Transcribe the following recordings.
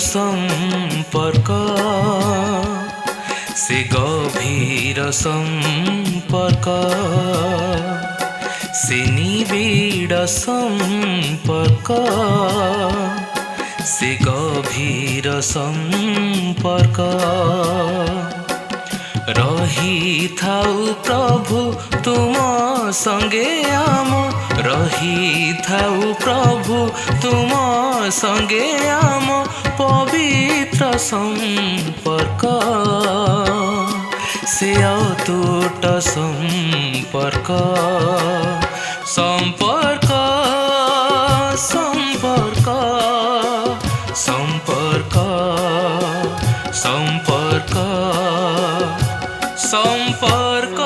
संपर्क से गभीर संपर्क से निबिड़ संपर्क से गभीर संपर्क रही थाउ प्रभु तुम संगे आम रही थाउ प्रभु तुम संगे आम पवित्र संपर्क से अतूट संपर्क संपर्क संपर्क संपर्क संपर्क संपर्क।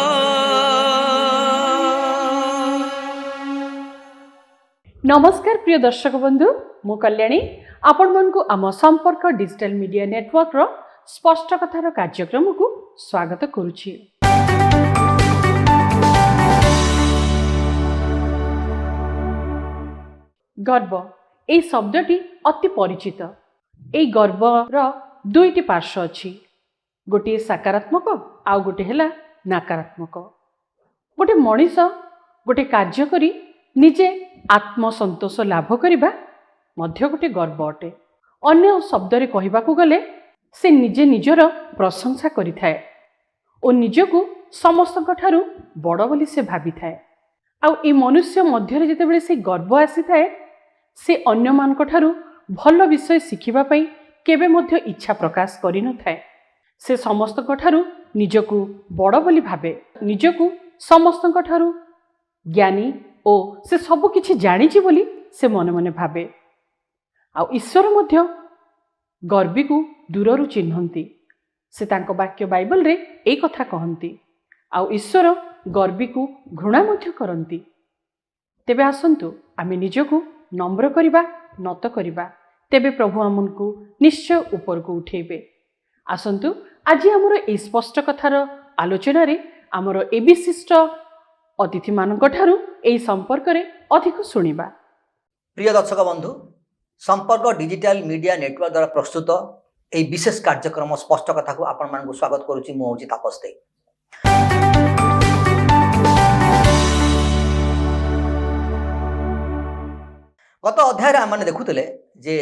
नमस्कार प्रिय दर्शक बंधु मु कल्याणी आपण मन को आम संपर्क डिजिटल मीडिया नेटवर्क रो स्पष्ट कथार कार्यक्रम को स्वागत करुछि। गर्व ए शब्दटी अति परिचित। ए गर्वर दुईटी पार्श्व अछि, गोटे सकारात्मक आउ गोटे हेला नकारात्मक। गोटे मनीष गोटे कार्य करी निजे आत्मसंतोष लाभ करिबा मध्य गोटे गर्व अटे। अन्य शब्दरे कहिबाकू गले से निजे निजर प्रशंसा करिथाए और निजकू समस्तक ठारू बड़ बोली से भाबिथाए। आउ ए मनुष्य मध्य जेतेबेले से गर्व आसीथाए से अन्य मानक ठारू भल विषय शिखिबा पई केबे मध्य इच्छा प्रकाश करि न थाए। से समस्तक ठारू निजकू बड़ बोली भाबे, निजकू समस्तक ठारू ज्ञानी ओ से सब किछि जानिछि बोली से मने मने भाबे। आ ईश्वर मध्य गर्वी को दूररू चिन्हंती। से तांको वाक्य बाइबल रे ए कथा कहंती। आ ईश्वर गर्वी को घृणा मध्य करंती। तेबे आसंतु आमे निजकू नम्र करिबा, नत करिबा, तेबे प्रभु हमनकू निश्चय ऊपर को उठेबे। आसंतु आज हमर ए स्पष्ट कथार आलोचना रे हमर ए विशिष्ट अतिथि मानक ठारू ए संपर्क रे अधिक सुनिबा। प्रिय दर्शक बंधु, संपर्क डिजिटल मीडिया नेटवर्क द्वारा प्रस्तुत ए विशेष कार्यक्रम स्पष्ट कथा को आपण मानकू स्वागत करूची। मु होची तापस दे। गत अध्याय रे आमने देखुतले जे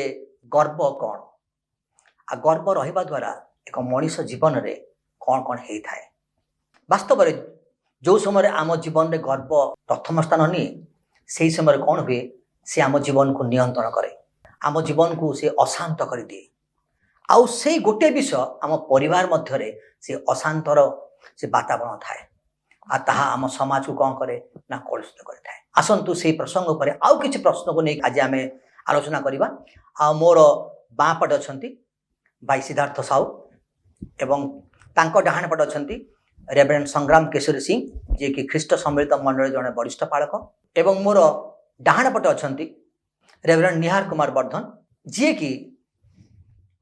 गर्व कोन आ गर्व रहिबा द्वारा एक मनीष जीवन रे कोन कोन हेई थाए। वास्तव रे जो समय आम जीवन रे गर्व प्रथम स्थान नहीं, से समय कौन हुए से आम जीवन को नियंत्रण करे, आम जीवन को से अशांत कर दिए। आउ से गोटे विषय आम परिवार मध्य से अशांतर से वातावरण थाए आ ताहा आम समाज को कौन करे ना कलुषित करे थाए। आसंतु से प्रसंग पर आउ किछि प्रश्न को नहीं आज आम आलोचना करबा। आ मोर बाँ पटे अछंती भाई सिद्धार्थ साहू एवं तांको डाहाण पटे अछंती रेवरेंड संग्राम केशरी सिंह जे कि ख्रीष्ट सम्मिलित मंडल जड़े वरिष्ठ पालक एवं मोर डाहाण पटे अछंती रेवरेंड निहार कुमार वर्धन जी कि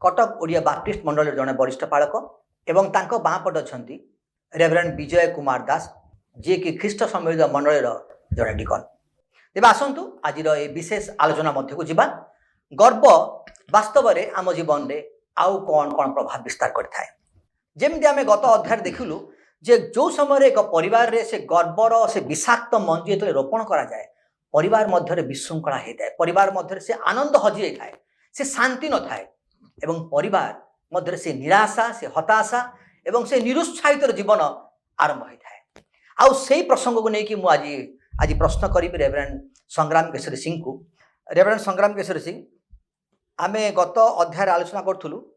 कटक ओडिया बाप्टिस्ट मंडल जड़े वरिष्ठ पालक एवं तांको बाँ पटे अछंती रेवरेंड विजय कुमार दास जी कि ख्रीष्ट सम्मिलित मंडल जड़े डिकन। तेज आसतु आज विशेष आलोचना मध्य को जीवा। गर्व वास्तव में आम जीवन में आउ कौन कौन प्रभाव विस्तार करता है। जमी आम गत अध्याय देखिलु जे जो समय एक परिवार रे से गर्वर से विषाक्त मंजी जो रोपण करा जाए, परिवार मध्य विशृंखला होता है, परिवार मध्य से आनंद हजि जाए, से शांति न थाए एवं परिवार मध्य से निराशा से हताशा एवं से निरुत्साहित जीवन आरंभ होता है। आउ से प्रसंग को लेकिन मुझे आज प्रश्न करी रेवरेंड संग्राम केशरी सिंह को। रेवरेंड संग्राम केशरी सिंह, आम गत अध्याय आलोचना करूँ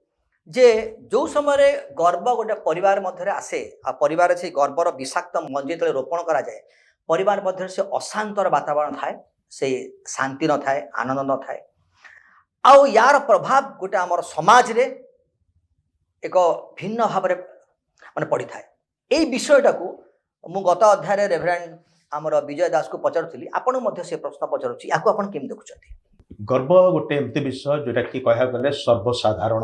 जे जो समय गर्व गोटे परिवार मध्य आसे आ परिवार से गर्वर विषाक्त मंजी तले रोपण करा जाए, परिवार मध्य से अशांतर वातावरण थाए, से शांति न थाए, आनंद न थाए। आउ यार प्रभाव गोटे आमर समाज रे एक भिन्न भाव माने पड़ी थाए। ए विषयटा को मु गत अध्याय रेवरेंड आमर विजय दास को पचारुली, आपण मध्य से प्रश्न पचारुछि, याको आपण केम देखुछथि? गर्व गोटे एमती विषय जोटा कि कह गले सर्वसाधारण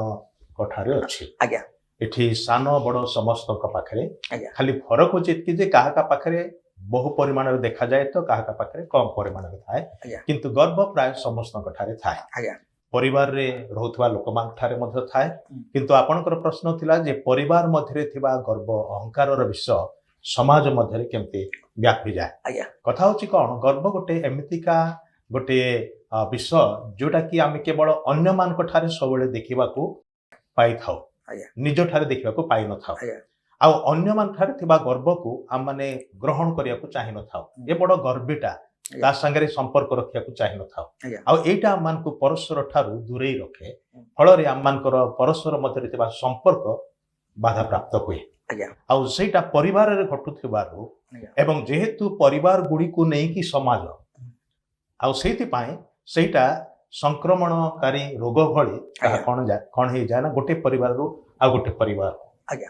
कठारे अछि। आज्ञा एठी सान बड़ समस्त पाखरे खाली फरक होछि कि काहा पाखरे बहु परिमाण में देखा जाए तो काहा पाखरे कम परिमाण में थाए, किंतु गर्व प्राय समस्त कठारे थाए। परिवार रे रहुथवा लोकमान ठारे मध्य थाए किंतु आपनकर प्रश्न थिला जे परिवार मध्यरे थिबा गर्व अहंकार रो विषय समाज मध्यरे केमते व्यापी जाए आज्ञा कथा होची कोन गर्व गोटे एमितिका गोटे विषय जोटा कि आमे केवल अन्य मान को ठारे सबले देखिबा को पाई थाओ आज्ञा निज ठारे देखिबा को पाई न थाओ आज्ञा आ अन्य मान ठारे थिबा गर्व को आम माने ग्रहण करिया को चाहि न थाओ ए बड़ गर्विटा ता संगे संपर्क रखिया को चाहि न थाओ आज्ञा आ एटा आम मान को परस्पर ठारू दूरेई रखे फल रे आम मान को परस्पर मध्यरे थिबा संपर्क बाधा प्राप्त हुए आज्ञा आ सेटा परिवार रे घटुथिबारु एवं जेहेतु परिवार गुडी को नै कि समाज आ सेति पाए सेटा संक्रमणकारी रोग भली कौन हे जाए ना गोटे परिवार रु आ गोटे परिवार आज्ञा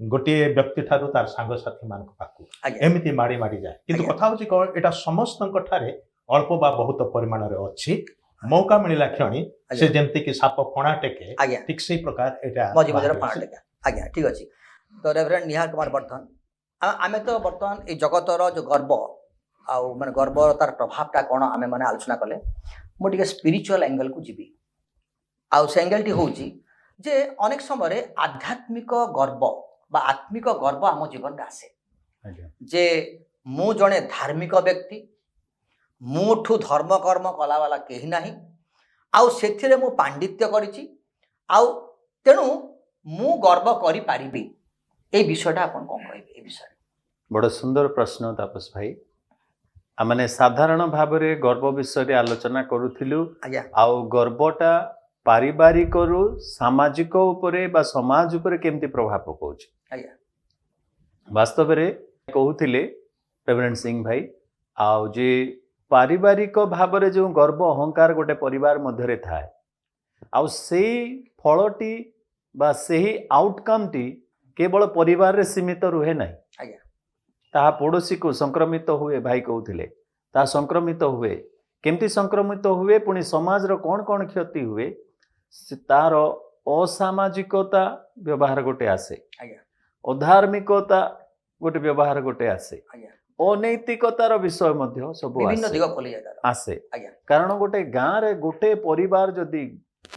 गोटे व्यक्ति ठारू तार सांग साथी मान पाखु आज्ञा एमिति माड़ी माड़ी जाए किंतु कथा होची कोन एटा समस्तन ठारे अल्प बा बहुत परिमाण रे अछि मौका मिलिला क्षणी से जेमति कि साप फणा टेके आज्ञा ठीक सेही प्रकार एटा मजी मजर फणा टेके आज्ञा ठीक अछि तो रेवरेंड निहाल कुमार वर्धन आमे तो वर्तमान ए जगतर जो गर्व आउ माने गर्व तार प्रभावटा कोन आमे माने आलोचना कले मो टिके स्पिरिचुअल एंगल को जीवी आउ से एंगल टी होची जे अनेक समय आध्यात्मिक गर्व बा आत्मिक गर्व आम जीवन रे आसे जे मु जणे धार्मिक व्यक्ति मुठु धर्म कर्म कला वाला केही नाही आउ सेथिरे मु पांडित्य करिछि आउ तेनु मु गर्व करि पारिबी ए विषयटा आपण कोन कहबे ए विषय बड़ सुंदर प्रश्न तापस भाई आमने साधारण भाव रे गर्व विषय रे आलोचना करूथिलु आज्ञा आउ गर्वटा पारिवारिक रु सामाजिक उपरे बा समाज उपरे केमती प्रभाव पकाउछि आज्ञा वास्तव रे कहूथिले रेवरेंड सिंह भाई आउ जे पारिवारिक भाव रे जो गर्व अहंकार गोटे परिवार मध्य रे थाए आउ सेही फलटी बा सेही आउटकम टी केवल परिवार रे सीमित रुहे नाही आज्ञा ता पड़ोसी को संक्रमित हुए भाई कहूथिले ता संक्रमित हुए केमती संक्रमित हुए पुणी समाज रो कौन कौन क्षति हुए तार असामाजिकता व्यवहार गोटे आसे आज्ञा अधार्मिकता गोटे व्यवहार गोटे आसे आज्ञा अनैतिकतार विषय मध्य सब विभिन्न दिग खोली जाय आसे आज्ञा कारण गोटे गाँ रे गोटे परिवार जदि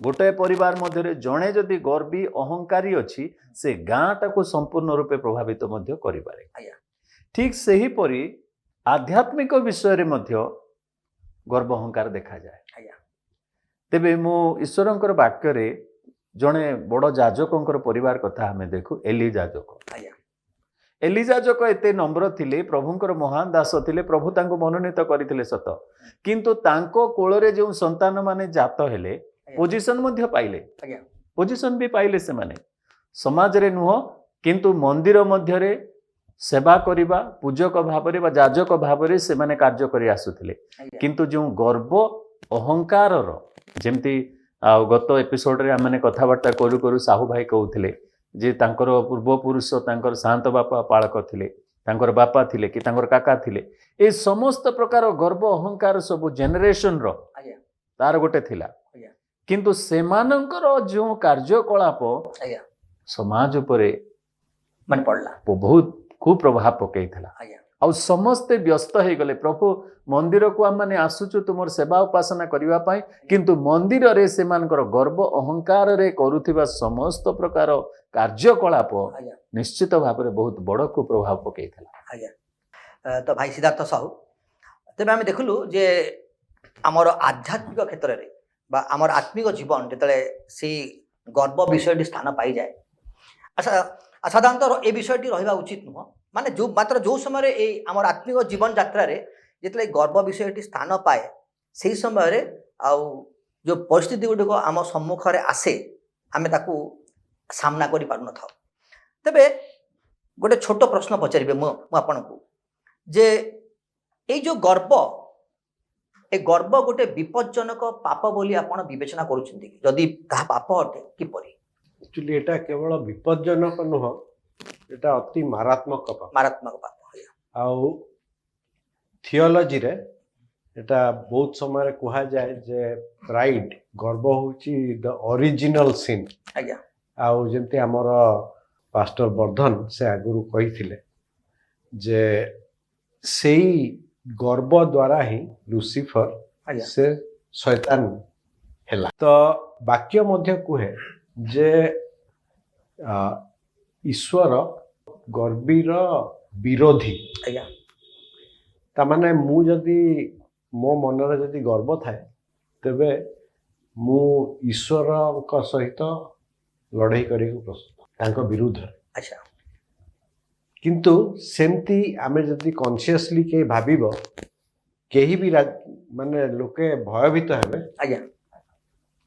गोटे परिवार मध्य जड़े जदि गर्वी अहंकारी अच्छी से गाँ टाको संपूर्ण रूपे प्रभावित मध्य करि पारे आज्ञा ठीक सही परी आध्यात्मिक विषय रे मध्य गर्व अहंकार देखा जाए आज्ञा तेबे मु ईश्वरंकर वाक्य रे जणे बड़ जाजकंकर परिवार कथा हमें देखु एली जाजक आज्ञा एली जाजक एते नम्र थिले प्रभुंकर महान दास थिले प्रभु तांको मनोनीत करथिले सत किंतु तांको कोଳରେ जो संतान माने जात हेले पोजीशन मध्य पाइले आज्ञा पोजीशन भी पाइले से माने समाज रे नुह किंतु मंदिर मध्य रे सेवा करिबा पूजक भाव रे बा जाजक भाव रे से माने कार्य करि आसुथिले किंतु जो गर्व अहंकार रो जेमती गत एपिसोड रे हमने कथाबार्ता करू करू साहू भाई कहउथिले जे तांकर पूर्व पुरुष तांकर शांत बापा पालक थिले तांकर बापा थिले कि तांकर काका थिले ए समस्त प्रकार गर्व अहंकार सब जेनेरेशन रो आज्ञा तार गोटे थिला आज्ञा किंतु सेमानंकर जो कार्यकलाप आज्ञा समाज उपरे मन पड़ला बहुत खूब प्रभाव पकईला आज्ञा आ समस्ते व्यस्त हो गले प्रभु मंदिर को आम मैंने आसुचु तुम सेवा उपासना करने किंतु मंदिर रे सेमानकर गर्व अहंकार रे करुथिबा समस्त प्रकार कार्यकलाप आज्ञा निश्चित भाव में बहुत बड़ को प्रभाव पकईला आज्ञा तो भाई सिद्धार्थ साहू तेज आम देखलु जे आमर आध्यात्मिक क्षेत्र में बा आमर आत्मिक जीवन जिते से गर्व विषय स्थान पाई जाए अच्छा साधारणतः ए विषयटी रहा उचित नुह माने जो मात्र जो समय आमर आत्मिक जीवन यात्रा रे जिते गर्व विषयटी स्थान पाए से समय रे आउ जो परिस्थिति गुड़िक आम सम्मुख रे आसे आमे ताकू सामना करि पारु न था तेबे गोटे छोट प्रश्न पचारिबे मु आपनकू जे ए जो गर्व ए गर्व गोटे विपज्जनक पाप बोली आपण विवेचना करूछन्ती कि जदि ताहा पाप अटे किपरि एक्चुअली एटा केवल विपज्जनक नुह एटा अति मारात्मक पाप आउ थियोलॉजी रे एटा बहुत समय कहा जाए जे प्राइड गर्व होची द ओरिजिनल सिन आज्ञा आउ जेमते हमर पास्टर वर्धन से आगुरु कहिथिले जे सेई गर्व द्वारा ही लुसिफर आज्ञा से शैतान ହେଲା ତ ବାକ୍ୟ ମଧ୍ୟ କୁହେ ଯେ ଈଶ୍ୱର ଗର୍ବୀର ବିରୋଧୀ। ଆଜ୍ଞା ତାମାନେ ମୁଁ ଯଦି ମୋ ମନରେ ଯଦି ଗର୍ବ ଥାଏ ତେବେ ମୁଁ ଈଶ୍ୱରଙ୍କ ସହିତ ଲଢ଼େଇ କରିବାକୁ ପ୍ରସ୍ତୁତ ତାଙ୍କ ବିରୁଦ୍ଧରେ। ଆଚ୍ଛା କିନ୍ତୁ ସେମିତି ଆମେ ଯଦି କନସିୟସଲି କେହି ଭାବିବ କେହି ବି ମାନେ ଲୋକେ ଭୟଭୀତ ହେବେ ଆଜ୍ଞା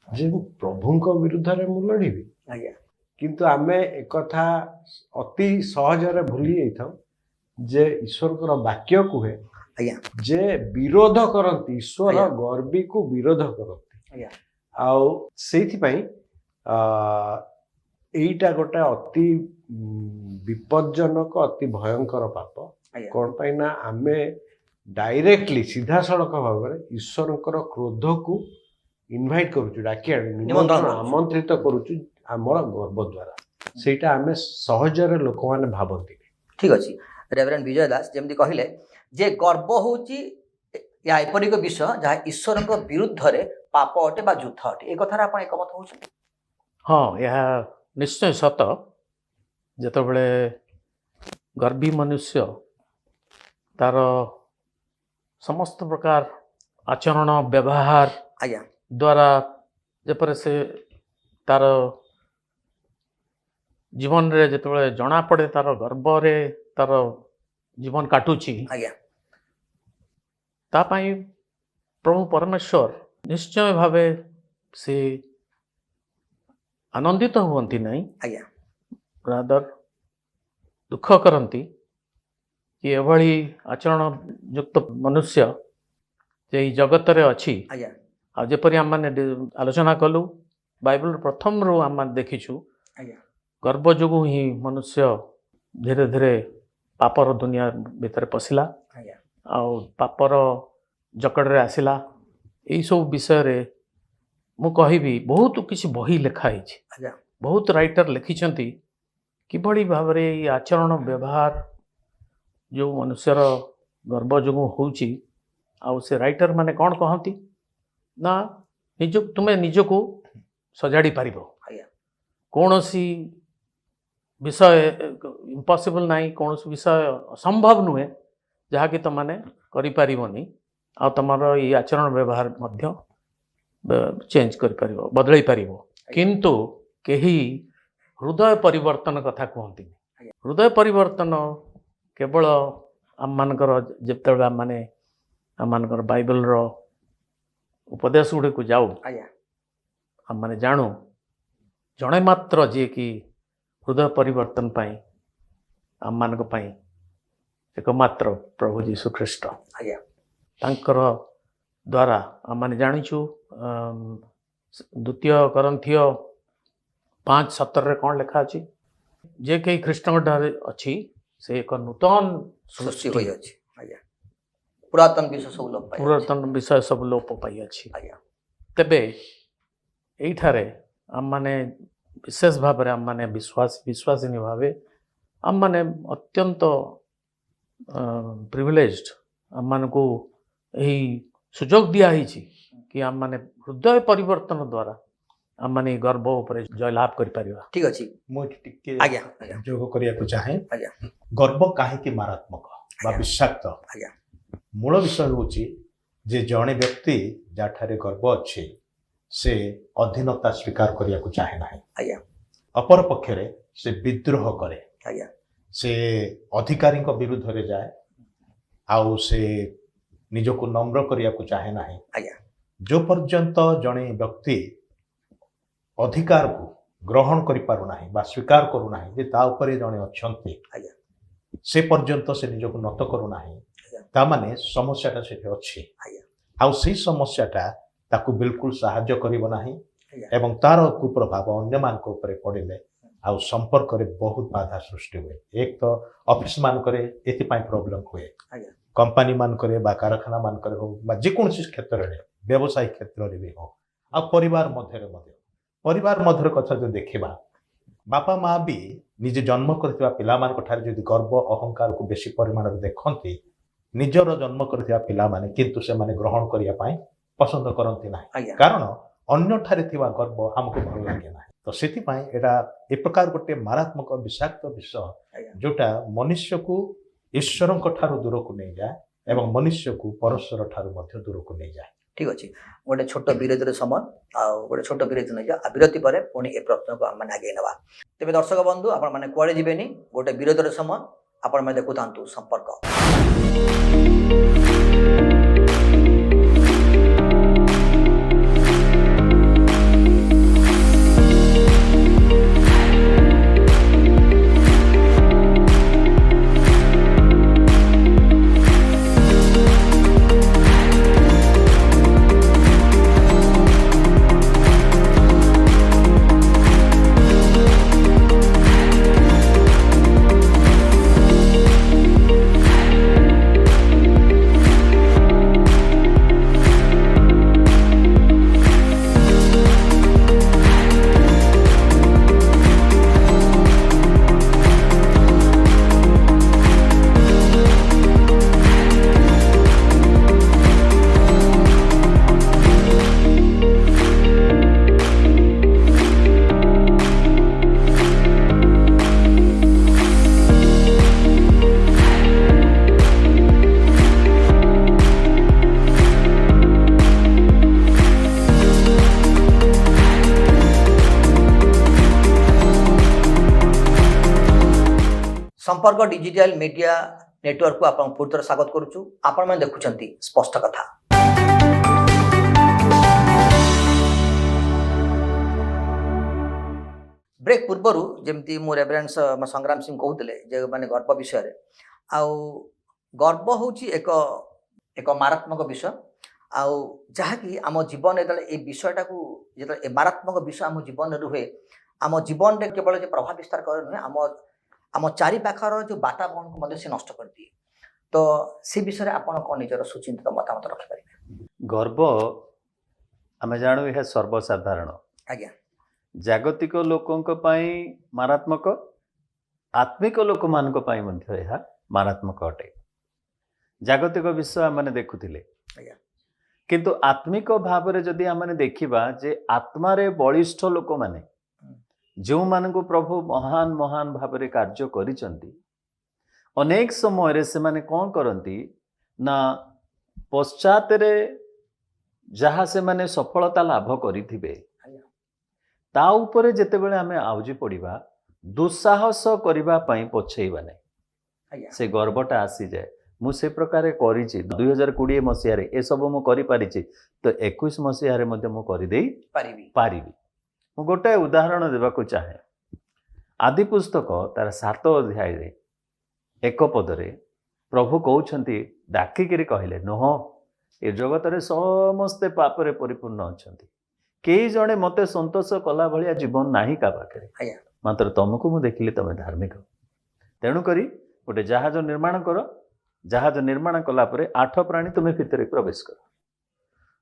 ଯେ ମୁଁ ପ୍ରଭୁଙ୍କ ବିରୁଦ୍ଧରେ ମୁଁ ଲଢ଼ିବି। ଆଜ୍ଞା କିନ୍ତୁ ଆମେ ଏକଥା ଅତି ସହଜରେ ଭୁଲି ଯାଇଥାଉ ଯେ ଈଶ୍ୱରଙ୍କର ବାକ୍ୟ କୁହେ ଆଜ୍ଞା ଯେ ବିରୋଧ କରନ୍ତି, ଈଶ୍ୱର ଆଜ୍ଞା। ଗର୍ବୀକୁ ବିରୋଧ କରନ୍ତି। ଆଜ୍ଞା ଆଉ ସେଇଥିପାଇଁ ଏଇଟା ଗୋଟେ ଅତି ବିପଜ୍ଜନକ ଅତି ଭୟଙ୍କର ପାପ। ଆଜ୍ଞା କ'ଣ ପାଇଁ ନା ଆମେ ଡାଇରେକ୍ଟଲି ସିଧାସଳଖ ଭାବରେ ଈଶ୍ୱରଙ୍କର କ୍ରୋଧକୁ ଇନଭାଇଟ୍ କରୁଛୁ, ଡାକି ନିମନ୍ତ୍ରଣ କରୁଛୁ। ଆମନ୍ତ୍ରିତ କରୁଛୁ ଆମର ଗର୍ବ ଦ୍ୱାରା। ସେଇଟା ଆମେ ସହଜରେ ଲୋକମାନେ ଭାବନ୍ତି। ଠିକ୍ ଅଛି ରେଭରେଣ୍ଡ ବିଜୟ ଦାସ ଯେମିତି କହିଲେ ଯେ ଗର୍ବ ହେଉଛି ଏହା ଏପରି ଏକ ବିଷୟ ଯାହା ଈଶ୍ୱରଙ୍କ ବିରୁଦ୍ଧରେ ପାପ ଅଟେ ବା ଯୁଦ୍ଧ ଅଟେ। ଏ କଥାରେ ଆପଣ ଏକମତ ହେଉଛନ୍ତି? ହଁ, ଏହା ନିଶ୍ଚୟ ସତ। ଯେତେବେଳେ ଗର୍ବୀ ମନୁଷ୍ୟ ତାର ସମସ୍ତ ପ୍ରକାର ଆଚରଣ ବ୍ୟବହାର ଆଜ୍ଞା ଦ୍ୱାରା ଯେପରି ସେ ତାର ଜୀବନରେ ଯେତେବେଳେ ଜଣାପଡ଼େ ତାର ଗର୍ବରେ ତାର ଜୀବନ କାଟୁଛି, ଆଜ୍ଞା ତା ପାଇଁ ପ୍ରଭୁ ପରମେଶ୍ୱର ନିଶ୍ଚୟ ଭାବେ ସେ ଆନନ୍ଦିତ ହୁଅନ୍ତି ନାହିଁ, ଆଜ୍ଞା ରାଦର ଦୁଃଖ କରନ୍ତି କି ଏଭଳି ଆଚରଣ ଯୁକ୍ତ ମନୁଷ୍ୟ ଯେ ଏଇ ଜଗତରେ ଅଛି। ଆଜ୍ଞା ଆଉ ଯେପରି ଆମମାନେ ଆଲୋଚନା କଲୁ ବାଇବଲ ପ୍ରଥମରୁ ଆମମାନେ ଦେଖିଛୁ ଆଜ୍ଞା ଗର୍ବ ଯୋଗୁଁ ହିଁ ମନୁଷ୍ୟ ଧୀରେ ଧୀରେ ପାପର ଦୁନିଆ ଭିତରେ ପଶିଲା ଆଜ୍ଞା ଆଉ ପାପର ଜକଡ଼ରେ ଆସିଲା। ଏଇସବୁ ବିଷୟରେ ମୁଁ କହିବି ବହୁତ କିଛି ବହି ଲେଖା ହେଇଛି, ଆଜ୍ଞା ବହୁତ ରାଇଟର ଲେଖିଛନ୍ତି କିଭଳି ଭାବରେ ଏଇ ଆଚରଣ ବ୍ୟବହାର ଯେଉଁ ମନୁଷ୍ୟର ଗର୍ବ ଯୋଗୁଁ ହେଉଛି। ଆଉ ସେ ରାଇଟର ମାନେ କ'ଣ କହନ୍ତି ନା ତୁମେ ନିଜକୁ ସଜାଡ଼ି ପାରିବ, ଆଜ୍ଞା କୌଣସି ବିଷୟ ଇମ୍ପସିବଲ୍ ନାହିଁ, କୌଣସି ବିଷୟ ଅସମ୍ଭବ ନୁହେଁ ଯାହାକି ତୁମମାନେ କରିପାରିବନି। ଆଉ ତୁମର ଏଇ ଆଚରଣ ବ୍ୟବହାର ମଧ୍ୟ ଚେଞ୍ଜ କରିପାରିବ, ବଦଳାଇ ପାରିବ। କିନ୍ତୁ କେହି ହୃଦୟ ପରିବର୍ତ୍ତନ କଥା କୁହନ୍ତିନି। ହୃଦୟ ପରିବର୍ତ୍ତନ କେବଳ ଆମମାନଙ୍କର ଯେତେବେଳେ ଆମମାନଙ୍କର ବାଇବଲର ଉପଦେଶ ଗୁଡ଼ିକୁ ଯାଉ ଆଜ୍ଞା ଆମମାନେ ଜାଣୁ ଜଣେ ମାତ୍ର ଯିଏକି ହୃଦୟ ପରିବର୍ତ୍ତନ ପାଇଁ ଆମମାନଙ୍କ ପାଇଁ ଏକମାତ୍ର ପ୍ରଭୁ ଯୀଶୁ ଖ୍ରୀଷ୍ଟ। ଆଜ୍ଞା ତାଙ୍କର ଦ୍ୱାରା ଆମମାନେ ଜାଣିଛୁ। ଦ୍ୱିତୀୟ କରନ୍ଥୀୟ 5:17 କ'ଣ ଲେଖା ଅଛି? ଯେ କେହି ଖ୍ରୀଷ୍ଟଙ୍କ ଠାରେ ଅଛି ସେ ଏକ ନୂତନ ସୃଷ୍ଟି ହୋଇଅଛି। ଆଜ୍ଞା ପୁରାତନ ବିଷୟ ସବୁ ଲୋପ ପାଇଅଛି। ପୁରାତନ ବିଷୟ ସବୁ ଲୋପ ପାଇଅଛି। ଆଜ୍ଞା ତେବେ ଏଇଠାରେ ଆମମାନେ ବିଶେଷ ଭାବରେ ଆମମାନେ ବିଶ୍ୱାସିନୀ ଭାବେ ଆମମାନେ ଅତ୍ୟନ୍ତ ପ୍ରିଭିଲେଜଡ। ଆମମାନଙ୍କୁ ଏହି ସୁଯୋଗ ଦିଆହେଇଛି କି ଆମମାନେ ହୃଦୟ ପରିବର୍ତ୍ତନ ଦ୍ୱାରା ଆମମାନେ ଏହି ଗର୍ବ ଉପରେ ଜୟଲାଭ କରିପାରିବା। ଠିକ୍ ଅଛି ମୁଁ ଟିକେ ଆଜ୍ଞା ଆଜ୍ଞା ଯୋଗ କରିବାକୁ ଚାହେଁ। ଆଜ୍ଞା ଗର୍ବ କାହିଁକି ମାରାତ୍ମକ ବା ବିଷାକ୍ତ? ଆଜ୍ଞା ମୂଳ ବିଷୟ ହେଉଛି ଯେ ଜଣେ ବ୍ୟକ୍ତି ଯାହାଠାରେ ଗର୍ବ ଅଛି ସେ ଅଧୀନତା ସ୍ୱୀକାର କରିବାକୁ ଚାହେଁ ନାହିଁ। ଆଜ୍ଞା ଅପର ପକ୍ଷରେ ସେ ବିଦ୍ରୋହ କରେ, ଆଜ୍ଞା ସେ ଅଧିକାରୀଙ୍କ ବିରୁଦ୍ଧରେ ଯାଏ, ଆଉ ସେ ନିଜକୁ ନମ୍ର କରିବାକୁ ଚାହେଁ ନାହିଁ। ଆଜ୍ଞା ଯେଉଁ ପର୍ଯ୍ୟନ୍ତ ଜଣେ ବ୍ୟକ୍ତି ଅଧିକାରକୁ ଗ୍ରହଣ କରିପାରୁନାହିଁ ବା ସ୍ୱୀକାର କରୁନାହିଁ ଯେ ତା ଉପରେ ଜଣେ ଅଛନ୍ତି, ଆଜ୍ଞା ସେ ପର୍ଯ୍ୟନ୍ତ ସେ ନିଜକୁ ନତ କରୁନାହିଁ। ଆଜ୍ଞା ତାମାନେ ସମସ୍ୟାଟା ସେଠି ଅଛି। ଆଜ୍ଞା ଆଉ ସେଇ ସମସ୍ୟାଟା ତାକୁ ବିଲକୁଲ ସାହାଯ୍ୟ କରିବ ନାହିଁ ଆଜ୍ଞା ଏବଂ ତାର କୁପ୍ରଭାବ ଅନ୍ୟମାନଙ୍କ ଉପରେ ପଡ଼ିଲେ ଆଉ ସମ୍ପର୍କରେ ବହୁତ ବାଧା ସୃଷ୍ଟି ହୁଏ। ଏକ ତ ଅଫିସ ମାନଙ୍କରେ ଏଥିପାଇଁ ପ୍ରୋବ୍ଲେମ ହୁଏ, ଆଜ୍ଞା କମ୍ପାନୀ ମାନଙ୍କରେ ବା କାରଖାନା ମାନଙ୍କରେ ହଉ ବା ଯେକୌଣସି କ୍ଷେତ୍ରରେ, ବ୍ୟବସାୟିକ କ୍ଷେତ୍ରରେ ବି ହଉ, ଆଉ ପରିବାର ମଧ୍ୟରେ ମଧ୍ୟ। ପରିବାର ମଧ୍ୟରେ କଥା ଯଦି ଦେଖିବା, ବାପା ମା ବି ନିଜେ ଜନ୍ମ କରିଥିବା ପିଲାମାନଙ୍କ ଠାରେ ଯଦି ଗର୍ବ ଅହଙ୍କାରକୁ ବେଶୀ ପରିମାଣରେ ଦେଖନ୍ତି, ନିଜର ଜନ୍ମ କରିଥିବା ପିଲାମାନେ କିନ୍ତୁ ସେମାନେ ଗ୍ରହଣ କରିବା ପାଇଁ ପସନ୍ଦ କରନ୍ତି ନାହିଁ। ଆଜ୍ଞା କାରଣ ଅନ୍ୟଠାରେ ଥିବା ଗର୍ବ ଆମକୁ ଭଲ ଲାଗେ ନାହିଁ। ତ ସେଥିପାଇଁ ଏଇଟା ଏ ପ୍ରକାର ଗୋଟେ ମାରାତ୍ମକ ବିଷାକ୍ତ ବିଷୟ ଯୋଉଟା ମନୁଷ୍ୟକୁ ଈଶ୍ୱରଙ୍କ ଠାରୁ ଦୂରକୁ ନେଇଯାଏ ଏବଂ ମନୁଷ୍ୟକୁ ପରସ୍ପର ଠାରୁ ମଧ୍ୟ ଦୂରକୁ ନେଇଯାଏ। ଠିକ ଅଛି, ଗୋଟେ ଛୋଟ ବିରତିର ସମୟ ଆଉ ଗୋଟେ ଛୋଟ ବିରତି ନେଇଯିବା। ବିରତି ପରେ ପୁଣି ଏ ପ୍ରଶ୍ନକୁ ଆମେ ଆଗେଇ ନେବା। ତେବେ ଦର୍ଶକ ବନ୍ଧୁ, ଆପଣମାନେ କୁଆଡ଼େ ଯିବେନି, ଗୋଟେ ବିରତିର ସମୟ। ଆପଣମାନେ ଦେଖୁଥାନ୍ତୁ ସମ୍ପର୍କ। संपर्क डिजिटल मीडिया नेटवर्क को आपन पूरी तरह स्वागत करूछु। आपण माने देखुछंती स्पष्ट कथा। ब्रेक पूर्वरु जेमती मो रेफरेंस संग्राम सिंह कहउतले जे माने गर्व विषय रे आउ गर्व होची एक मारात्मक विषय आउ जहा कि आम जीवन एतले ए विषयटा को जेतले ए मारात्मक विषय आम जीवन रे हुए आम जीवन रे केवल जे प्रभाव विस्तार करे न आम चारि पाखर जो वातावरण को मध्य से नष्ट कर दिए। तो से विषय रे आपण कोन निजर सुचिंतित मतामत रखि परिबे? गर्व आमे जानु यह सर्वसाधारण आज्ञा जागतिक लोकंक पई मारात्मक आत्मिक लोक मानक पई मध्य यह मारात्मक अटे। जागतिक विषय माने देखुथिले किंतु आत्मिक भाव रे जदि आमे देखिबा जे आत्मा रे बलिष्ठ लोक माने जो मानक प्रभु महान महान भाव रे कार्य करिसंती अनेक समय रे से माने कोन करंती ना पश्चात रे जहा से माने सफलता लाभ करिथिबे ता ऊपर जेते बेले आमे आउजी पड़िबा दुस्साहस करिबा पई पछेइबा नै से गर्वटा आसी जाए। मु से प्रकार करिछि 2020 मसिया रे ए सब मु करि पारिछि तो 21 मसिया रे मध्ये मु करि देई पारिबी। मु गोटे उदाहरण देबाकू चाहे। आदि पुस्तक तार 7 अध्याय रे एक पदरे प्रभु कहउछंती डाकिकिरी कहले नोह ए जगत रे समस्ते पाप रे परिपूर्ण अछंती केई जणे मते संतोष कला भलिया जीवन नाही का पाखरे मात्र तुमको मु देखिले तमे धार्मिक तेणु करी गोटे जहाज निर्माण कर। जहाज निर्माण कला परे 8 प्राणी तुमे भितरे प्रवेश कर।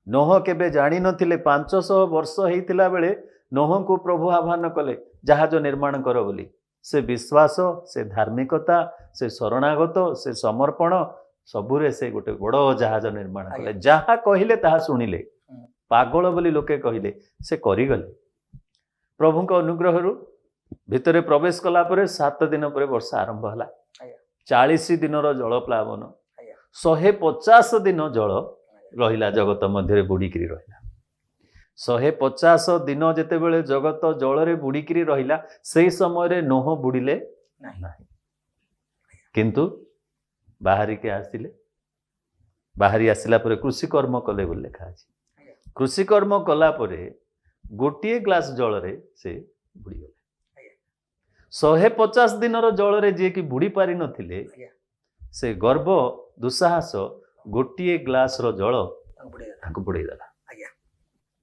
नोह केबे जानि नथिले 500 वर्ष हेइतिला बेले नोह को प्रभु आह्वान कले जहाज निर्माण कर बोली। से विश्वास से धार्मिकता से शरणागत से समर्पण सबुरे से गोटे बड़ जहाज निर्माण कले। जहा कहिले ताहा सुनिले पागल बोली लोके कहिले से करिगले। प्रभु को अनुग्रह रु भितरे प्रवेश कला परे 7 दिन पर वर्षा आरंभ हला। 40 दिन जल प्लावन 150 दिन जल रहिला जगत मध्य बुड़ीकी रहिला। 150 दिन जेते बेले जगत जल रे बुड़ीकी रहिला से समय रे नोह बुड़िले नाही किंतु बाहरी के आसिले। बाहरी आसिला परे कृषि कर्म कले बोल लेखा अछि। कृषि कर्म कला परे गोटिए ग्लास जल रे से बुड़ी गले। 150 दिन रो जल रे जे कि बुड़ी पारि नथिले से गर्व दुस्साहस गोटिए ग्लास रो जल ताको बुड़ी देला।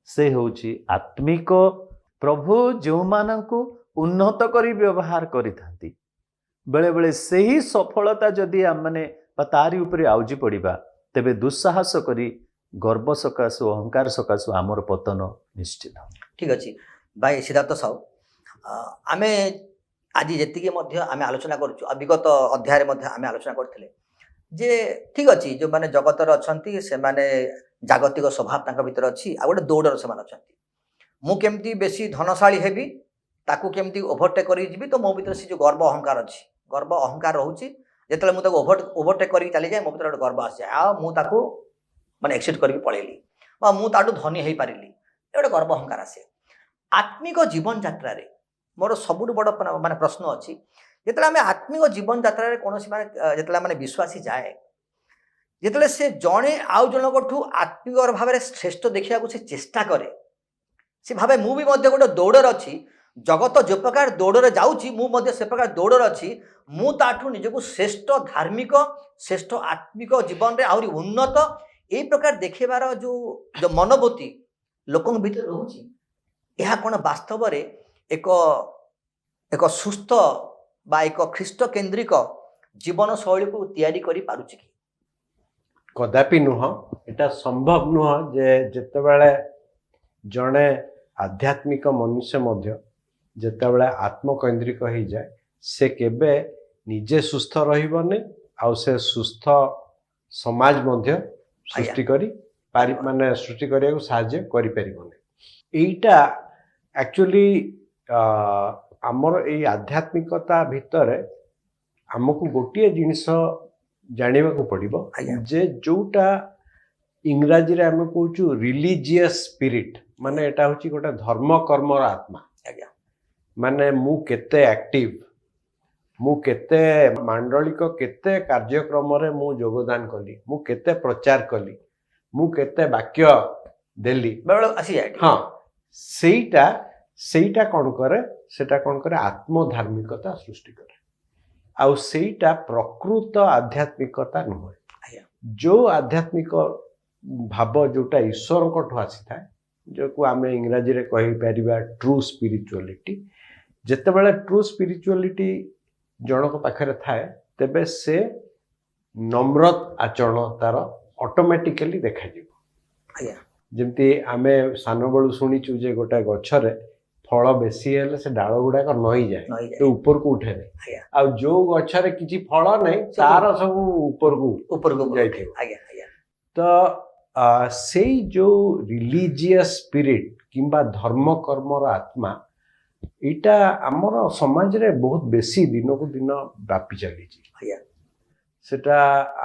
से होची आत्मिक प्रभु जो मानकु उन्नत करी व्यवहार करिथांती बेले बेले सही सफलता जदि आमने तारी उपरे आउजी पड़िबा तेबे दुस्साहस करी गर्व सकाशु अहंकार सकाशु आमर पतन निश्चित। ठीक अछि भाई सिद्धार्थ साहू आमे आज जेतिके मध्य आमे आलोचना करछु विगत अध्याय रे मध्य आमे आलोचना करथिले जे ठीक अछि जो माने जगत रे अछंती से माने जागतिक स्वभाव तांका भीतर अछि आ गोटे दौड़र से माने अछंती ମୁଁ କେମିତି ବେଶୀ ଧନଶାଳୀ ହେବି, ତାକୁ କେମିତି ଓଭରଟେକ୍ କରିକି ଯିବି। ତ ମୋ ଭିତରେ ସେ ଯେଉଁ ଗର୍ବ ଅହଙ୍କାର ଅଛି, ଗର୍ବ ଅହଙ୍କାର ରହୁଛି। ଯେତେବେଳେ ମୁଁ ତାକୁ ଓଭରଟେକ୍ କରିକି ଚାଲିଯାଏ, ମୋ ଭିତରେ ଗୋଟେ ଗର୍ବ ଆସିଯାଏ, ଆଉ ମୁଁ ତାକୁ ମାନେ ଏକ୍ସିଟ୍ କରିକି ପଳେଇଲି ବା ମୁଁ ତାଠୁ ଧନୀ ହେଇପାରିଲି, ଏ ଗୋଟେ ଗର୍ବ ଅହଙ୍କାର ଆସେ। ଆତ୍ମିକ ଜୀବନ ଯାତ୍ରାରେ ମୋର ସବୁଠୁ ବଡ଼ ମାନେ ପ୍ରଶ୍ନ ଅଛି, ଯେତେବେଳେ ଆମେ ଆତ୍ମିକ ଜୀବନ ଯାତ୍ରାରେ କୌଣସି ମାନେ ଯେତେବେଳେ ମାନେ ବିଶ୍ୱାସୀ ଯାଏ, ଯେତେବେଳେ ସେ ଜଣେ ଆଉ ଜଣଙ୍କଠୁ ଆତ୍ମିକ ଭାବରେ ଶ୍ରେଷ୍ଠ ଦେଖିବାକୁ ସେ ଚେଷ୍ଟା କରେ, ସେ ଭାବେ ମୁଁ ବି ମଧ୍ୟ ଗୋଟେ ଦୌଡ଼ରେ ଅଛି, ଜଗତ ଯେଉଁ ପ୍ରକାର ଦୌଡ଼ରେ ଯାଉଛି ମୁଁ ମଧ୍ୟ ସେ ପ୍ରକାର ଦୌଡ଼ରେ ଅଛି, ମୁଁ ତାଠୁ ନିଜକୁ ଶ୍ରେଷ୍ଠ ଧାର୍ମିକ, ଶ୍ରେଷ୍ଠ ଆତ୍ମିକ ଜୀବନରେ ଆହୁରି ଉନ୍ନତ, এই ପ୍ରକାର ଦେଖେଇବାର ଯେଉଁ ମନୋବୃତ୍ତି ଲୋକଙ୍କ ଭିତରେ ରହୁଛି, ଏହା କ'ଣ ବାସ୍ତବରେ ଏକ ସୁସ୍ଥ ବା ଏକ ଖ୍ରୀଷ୍ଟ କେନ୍ଦ୍ରିକ ଜୀବନ ଶୈଳୀକୁ ତିଆରି କରିପାରୁଛି କି? କଦାପି ନୁହଁ। ଏଟା ସମ୍ଭବ ନୁହଁ ଯେ ଯେତେବେଳେ ଜଣେ ଆଧ୍ୟାତ୍ମିକ ମନୁଷ୍ୟ ମଧ୍ୟ ଯେତେବେଳେ ଆତ୍ମକୈନ୍ଦ୍ରିକ ହେଇଯାଏ, ସେ କେବେ ନିଜେ ସୁସ୍ଥ ରହିବନି, ଆଉ ସେ ସୁସ୍ଥ ସମାଜ ମଧ୍ୟ ସୃଷ୍ଟି କରି ମାନେ ସୃଷ୍ଟି କରିବାକୁ ସାହାଯ୍ୟ କରିପାରିବନି। ଏଇଟା ଆକ୍ଚୁଆଲି ଆମର ଏଇ ଆଧ୍ୟାତ୍ମିକତା ଭିତରେ ଆମକୁ ଗୋଟିଏ ଜିନିଷ ଜାଣିବାକୁ ପଡ଼ିବ ଯେ ଯୋଉଟା ଇଂରାଜୀରେ ଆମେ କହୁଛୁ ରିଲିଜିୟସ୍ ସ୍ପିରିଟ୍, ମାନେ ଏଟା ହେଉଛି ଗୋଟେ ଧର୍ମ କର୍ମର ଆତ୍ମା। ମାନେ ମୁଁ କେତେ ଆକ୍ଟିଭ, ମୁଁ କେତେ ମାଣ୍ଡଳିକ କେତେ କାର୍ଯ୍ୟକ୍ରମରେ ମୁଁ ଯୋଗଦାନ କଲି, ମୁଁ କେତେ ପ୍ରଚାର କଲି, ମୁଁ କେତେ ବାକ୍ୟ ଦେଲି, ହଁ, ସେଇଟା କ'ଣ କରେ, ସେଟା କ'ଣ କରେ, ଆତ୍ମଧାର୍ମିକତା ସୃଷ୍ଟି କରେ। ଆଉ ସେଇଟା ପ୍ରକୃତ ଆଧ୍ୟାତ୍ମିକତା ନୁହେଁ। ଯୋଉ ଆଧ୍ୟାତ୍ମିକ ଭାବ ଯୋଉଟା ଈଶ୍ୱରଙ୍କଠୁ ଆସିଥାଏ, ଯୋଉକୁ ଆମେ ଇଂରାଜୀରେ କହିପାରିବା ଟ୍ରୁ ସ୍ପିରିଚୁଆଲିଟି, ଯେତେବେଳେ ଟ୍ରୁ ସ୍ପିରିଚୁଆଲିଟି ଜଣଙ୍କ ପାଖରେ ଥାଏ, ତେବେ ସେ ନମ୍ର ଆଚରଣ ତାର ଅଟୋମେଟିକାଲି ଦେଖାଯିବ। ଯେମିତି ଆମେ ସାନବେଳୁ ଶୁଣିଛୁ ଯେ ଗୋଟେ ଗଛରେ ଫଳ ବେଶୀ ହେଲେ ସେ ଡାଳ ଗୁଡାକ ନଇଯାଏ, ଉପରକୁ ଉଠେନି। ଆଉ ଯୋଉ ଗଛରେ କିଛି ଫଳ ନାହିଁ ତାର ସବୁ ଉପରକୁ ଯାଇଥିବ। ତ ସେଇ ଯୋଉ ରିଲିଜିୟସ୍ ସ୍ପିରିଟ୍ କିମ୍ବା ଧର୍ମ କର୍ମର ଆତ୍ମା, ଏଇଟା ଆମର ସମାଜରେ ବହୁତ ବେଶୀ ଦିନକୁ ଦିନ ବ୍ୟାପି ଚାଲିଛି। ସେଟା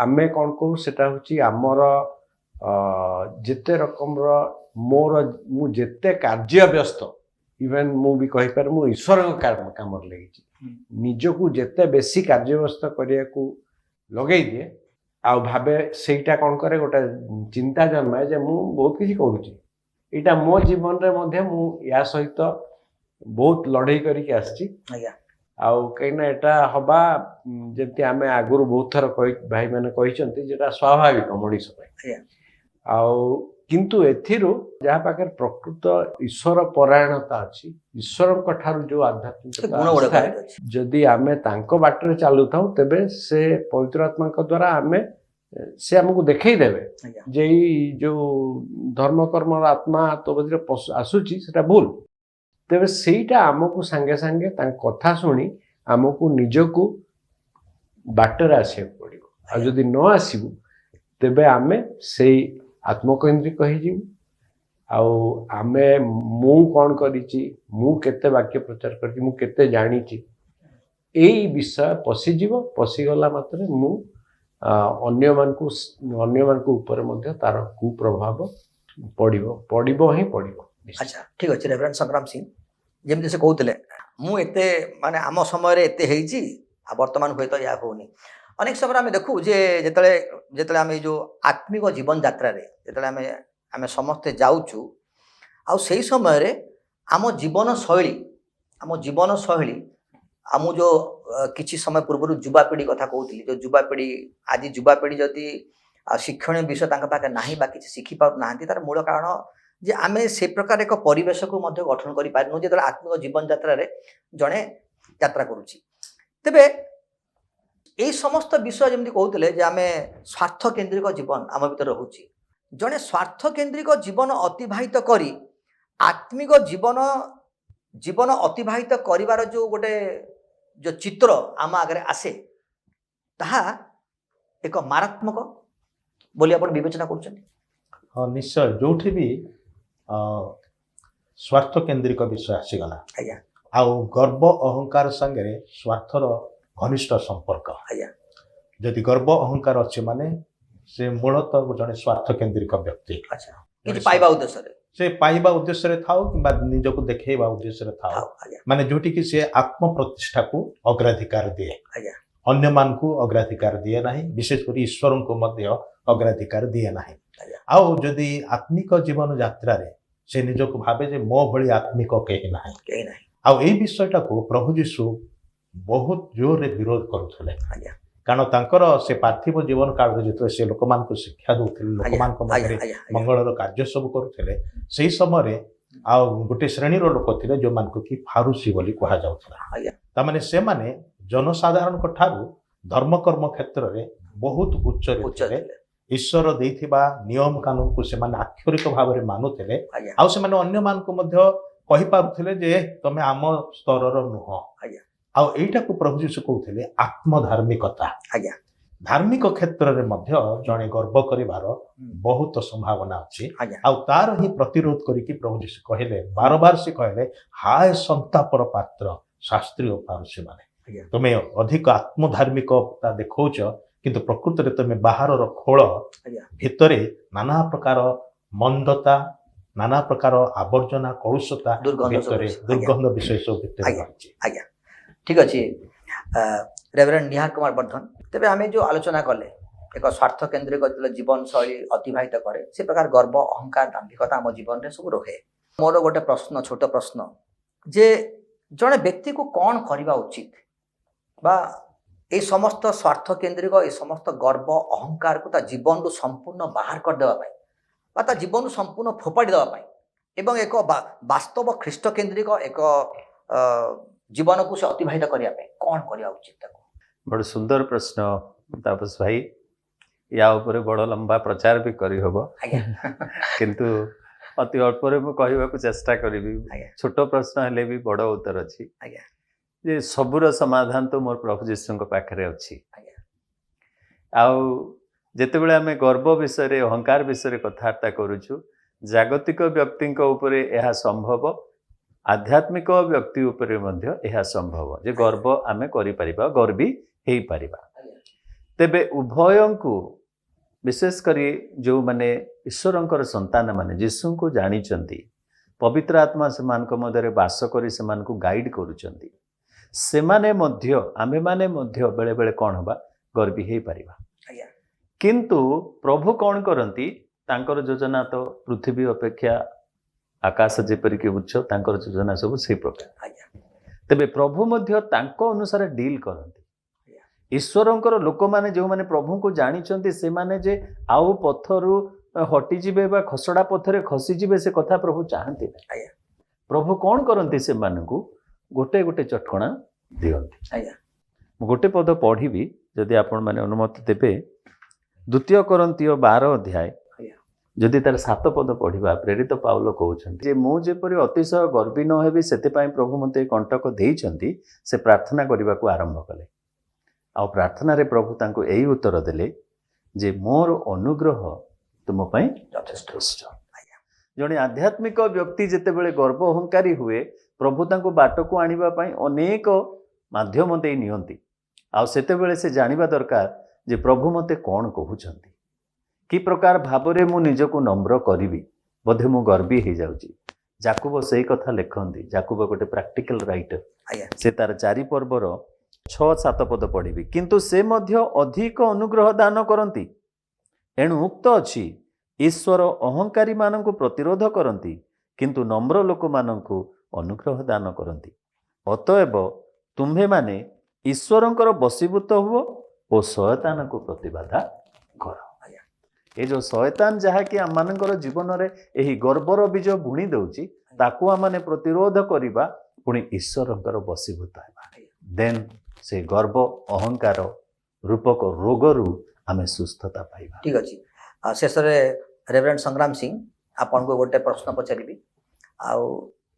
ଆମେ କ'ଣ କହୁ, ସେଟା ହେଉଛି ଆମର ଯେତେ ରକମର ମୁଁ ଯେତେ କାର୍ଯ୍ୟ ବ୍ୟସ୍ତ, ଇଭେନ୍ ମୁଁ ବି କହିପାରେ ମୁଁ ଈଶ୍ୱରଙ୍କ କାମରେ ଲାଗିଛି, ନିଜକୁ ଯେତେ ବେଶୀ କାର୍ଯ୍ୟବ୍ୟସ୍ତ କରିବାକୁ ଲଗେଇ ଦିଏ, ଆଉ ଭାବେ ସେଇଟା କ'ଣ କରେ, ଗୋଟେ ଚିନ୍ତା ଜନ୍ମାଏ ଯେ ମୁଁ ବହୁତ କିଛି କରୁଛି, ଏଇଟା ମୋ ଜୀବନରେ ମଧ୍ୟ ମୁଁ ୟା ସହିତ ବହୁତ ଲଢ଼େଇ କରିକି ଆସିଛି। ଆଉ କାହିଁକିନା ଏଟା ହବା ଯେମିତି ଆମେ ଆଗରୁ ବହୁତ ଥର ଭାଇମାନେ କହିଛନ୍ତି, ଯେଟା ସ୍ୱାଭାବିକ ମଣିଷ ପାଇଁ। ଆଉ କିନ୍ତୁ ଏଥିରୁ ଯାହା ପାଖରେ ପ୍ରକୃତ ଈଶ୍ୱର ପରାୟଣତା ଅଛି, ଈଶ୍ୱରଙ୍କ ଠାରୁ ଯୋଉ ଆଧ୍ୟାତ୍ମିକତା ଥାଏ, ଯଦି ଆମେ ତାଙ୍କ ବାଟରେ ଚାଲୁଥାଉ, ତେବେ ସେ ପବିତ୍ର ଆତ୍ମାଙ୍କ ଦ୍ୱାରା ସେ ଆମକୁ ଦେଖେଇ ଦେବେ ଯେ ଏଇ ଯୋଉ ଧର୍ମକର୍ମର ଆତ୍ମା ତୋ ଭିତରେ ଆସୁଛି ସେଟା ଭୁଲ। ତେବେ ସେଇଟା ଆମକୁ ସାଙ୍ଗେ ସାଙ୍ଗେ ତାଙ୍କ କଥା ଶୁଣି ଆମକୁ ନିଜକୁ ବାଟରେ ଆସିବାକୁ ପଡ଼ିବ। ଆଉ ଯଦି ନ ଆସିବୁ, ତେବେ ଆମେ ସେଇ ଆତ୍ମକୈନ୍ଦ୍ରିକ ହେଇଯିବୁ। ଆଉ ମୁଁ କ'ଣ କରିଛି, ମୁଁ କେତେ ବାକ୍ୟ ପ୍ରଚାର କରିଛି, ମୁଁ କେତେ ଜାଣିଛି, ଏଇ ବିଷୟ ପଶିଯିବ। ପଶିଗଲା ମାତ୍ରେ ମୁଁ ଅନ୍ୟମାନଙ୍କ ଉପରେ ମଧ୍ୟ ତାର କୁପ୍ରଭାବ ପଡ଼ିବ ହିଁ ପଡ଼ିବ। ଆଚ୍ଛା, ଠିକ୍ ଅଛି ରେଭରେଣ୍ଡ ସଂଗ୍ରାମ ସିଂ, ଯେମିତି ସେ କହୁଥିଲେ ମୁଁ ଏତେ ମାନେ ଆମ ସମୟରେ ଏତେ ହେଇଛି, ଆଉ ବର୍ତ୍ତମାନ ହୁଏତ ଏହା ହେଉନି। ଅନେକ ସମୟରେ ଆମେ ଦେଖୁ ଯେ ଯେତେବେଳେ ଆମେ ଏଇ ଯେଉଁ ଆତ୍ମିକ ଜୀବନ ଯାତ୍ରାରେ ଯେତେବେଳେ ଆମେ ସମସ୍ତେ ଯାଉଛୁ, ଆଉ ସେଇ ସମୟରେ ଆମ ଜୀବନ ଶୈଳୀ ମୁଁ ଯେଉଁ କିଛି ସମୟ ପୂର୍ବରୁ ଯୁବାପିଢ଼ି କଥା କହୁଥିଲି, ଯେଉଁ ଯୁବାପିଢ଼ି ଆଜି ଯୁବାପିଢ଼ି ଯଦି ଶିକ୍ଷଣୀୟ ବିଷୟ ତାଙ୍କ ପାଖରେ ନାହିଁ ବା କିଛି ଶିଖିପାରୁନାହାନ୍ତି, ତାର ମୂଳ କାରଣ ଯେ ଆମେ ସେ ପ୍ରକାର ଏକ ପରିବେଶକୁ ମଧ୍ୟ ଗଠନ କରିପାରିନୁ ଯେତେବେଳେ ଆତ୍ମିକ ଜୀବନ ଯାତ୍ରାରେ ଜଣେ ଯାତ୍ରା କରୁଛି। ତେବେ এই ସମସ୍ତ ବିଷୟ ଯେମିତି କହୁଥିଲେ ଯେ ଆମେ ସ୍ୱାର୍ଥ କେନ୍ଦ୍ରିକ ଜୀବନ ଆମ ଭିତରେ ରହୁଛି, ଜଣେ ସ୍ୱାର୍ଥ କେନ୍ଦ୍ରିକ ଜୀବନ ଅତିବାହିତ କରି ଆତ୍ମିକ ଜୀବନ ଅତିବାହିତ କରିବାର ଯେଉଁ ଚିତ୍ର ଆମ ଆଗରେ ଆସେ, ତାହା ଏକ ମାରାତ୍ମକ ବୋଲି ଆପଣ ବିବେଚନା କରୁଛନ୍ତି? ହଁ, ନିଶ୍ଚୟ। ଯୋଉଠି ବି स्वार्थ केन्द्रिक विषय आसीगला आज्ञा आउ गर्व अहंकार संगे स्वार्थर घनिष्ठ संपर्क आज्ञा जदि गर्व अहंकार अच्छे माने से मूलतः जड़े स्वार्थ केन्द्रिक व्यक्ति अच्छा किछि पाइबा उद्देश्य रे से पाइबा उद्देश्य थाउ कि निजको देखैबा उद्देश्य थाउ आज्ञा माने जोटी कि से आत्म प्रतिष्ठा को अग्राधिकार दिए आज्ञा अन्य मान को अग्राधिकार दिए नाही विशेष कर ईश्वर को मध्य अग्राधिकार दिए नाही आउ जदि आत्मिक जीवन यात्रा रे से निजको भाबे जे मो भली आत्मिक केहि नाही आउ एई विषयटा को प्रभु यीशु बहुत जोर रे विरोध करुथले आज्ञा कारण तांकर से पार्थिव जीवन काल रे जतो से लोक मान को शिक्षा दउथिले लोक मान को मध्य मंगलर कार्य सब करुथले सेही समय रे आ गोटे श्रेणीर लोक थिले जो मान को कि फारूसी बोली कहा जाउथला ता माने से माने जनसाधारण को ठारू धर्म कर्म क्षेत्र रे बहुत उच्च रे ईश्वर देइथिबा नियम कानून को से माने आक्षरिक भाव रे मानुथिले आ से माने अन्य मान को मध्य कहि पारुथिले जे तमे आम स्तरर नुह आ एटा को प्रभु यीशु कहउथिले आत्मधार्मिकता आज्ञा धार्मिक क्षेत्र रे मध्य जणे गर्व करिवार बहुत संभावना अछि आ तार ही प्रतिरोध करी कि प्रभु यीशु कहले बार बार से कहले हाय संतापर पात्र शास्त्री और फारूसी माने तुमे अधिक आत्मधार्मिकता देखौछ किंतु प्रकृति रे तुमे बाहर रो खोल भितरे नाना प्रकार मंदता नाना प्रकार आवर्जना कलुषता दुर्गंध विषय सब भितरे अछि आज्ञा ठीक अछि रेवरेंड निहार कुमार वर्धन तेबे आमे जो आलोचना कले एक स्वार्थ केन्द्रिक जीवन शैली अतिबाहित करे से प्रकार गर्व अहंकार दाम्भिकता आम जीवन रे सब रहे मोर गोटे प्रश्न छोट प्रश्न जे जड़े व्यक्ति को कौन करवा उचित बा ए समस्त स्वार्थ केन्द्रिक ए समस्त गर्व अहंकार को ता जीवन रु संपूर्ण बाहर कर देवा पाई बा ता जीवन रु संपूर्ण फोपाड़ी देवा पाई एवं एक वास्तव ख्रीष्ट केन्द्रिक एक जीवन को से अतिबाहित करिया पाई कौन करवा उचित ताको बड़ सुंदर प्रश्न तापस भाई या ऊपर बड़ लंबा प्रचार भी करी होबो किंतु अति अल्प रे मु कहबाकू चेष्टा करिबी छोट प्रश्न हेले भी बड़ उत्तर अछि जे सबुर समाधान तो मोर प्रभु यीशु को पाखरे अछि आउ जेतेबेले आमे गर्व विषय रे अहंकार विषय रे कथार्ता करूछु जागतिक व्यक्ति उपरे यह संभव आध्यात्मिक व्यक्ति उपरे मध्य यह संभव जे गर्व आमे करि परिबा गर्वी हेई परिबा तेबे उभयं को विशेष करी जो माने ईश्वरंकर संतान माने यीशु को जानी चंती पवित्र आत्मा से मान को मधरे वास करी से मान को गाइड करूचंती से माने मध्य आमे माने मध्य बेले बेले कोन होबा गर्वी हेई परिबा किंतु प्रभु कौन करती तांकर योजना तो पृथ्वी अपेक्षा आकाश जेपरि के उच्च तांकर योजना सब से प्रकार तेबे प्रभु मध्य तांको अनुसार डील करती ईश्वरंकर लोक माने जो माने प्रभु को जानी चंती से माने जे आउ पथरु हटि जिबे बा खसड़ा पथरे खसी जिबे से कथा प्रभु चाहंती नहीं प्रभु कौन करती से मान को गोटे गोटे चटकणा दियंती गोटे पद पढ़ी जदि आपण माने अनुमति देबे द्वितीय कोरिन्थीय 12 अध्याय जदि तार 7 पद पढ़िबा प्रेरित पाउल कहउछन्ति जे मु जेपरि अतिशय गर्वी न हेबी सेते पई प्रभु मते कंटक देइछन्ति से प्रार्थना करबा को आरंभ कले आ प्रार्थना रे प्रभु तांको एई उत्तर देले जे मोर अनुग्रह तुम पई यथेष्ट जणे आध्यात्मिक व्यक्ति जेतेबेले गर्व अहंकारी हुए प्रभु तांको बाट को आनिबा पई अनेक माध्यम दे नियंती आ सेतेबेले से जानिबा दरकार जे प्रभु मते कौन कहउछन्ति कि प्रकार भावरे मु निजको नम्र करिवि बोधे मु गर्वी हो जाउची जाकुब सही कथा लिखंती जाकुब गोटे प्रैक्टिकल राइटर से तार 4 पर्वर 6-7 पद पढ़ी किंतु से मध्य अधिक अनुग्रह दान करती एणु उक्त अछि ईश्वर अहंकारी मानकु प्रतिरोध करती किंतु नम्र लोक मानकु अनुग्रह दान करती अतएव तुम्हे माने ईश्वरंकर वशीभूत हुओ और शयतान को प्रतिबाधा कर ये जो शयतान जहाँ कि आम मानकर जीवन में यही गर्वर बीज बुणी दउची ताकू आम माने प्रतिरोध करवा पुणी ईश्वरंकर वशीभूत हेबा देन से गर्व अहंकार रूपक रोगरु आमे सुस्थता पाइबा ठीक अछि शेष रे रेवरेंड संग्राम सिंह आपन को गोटे प्रश्न पचारिबी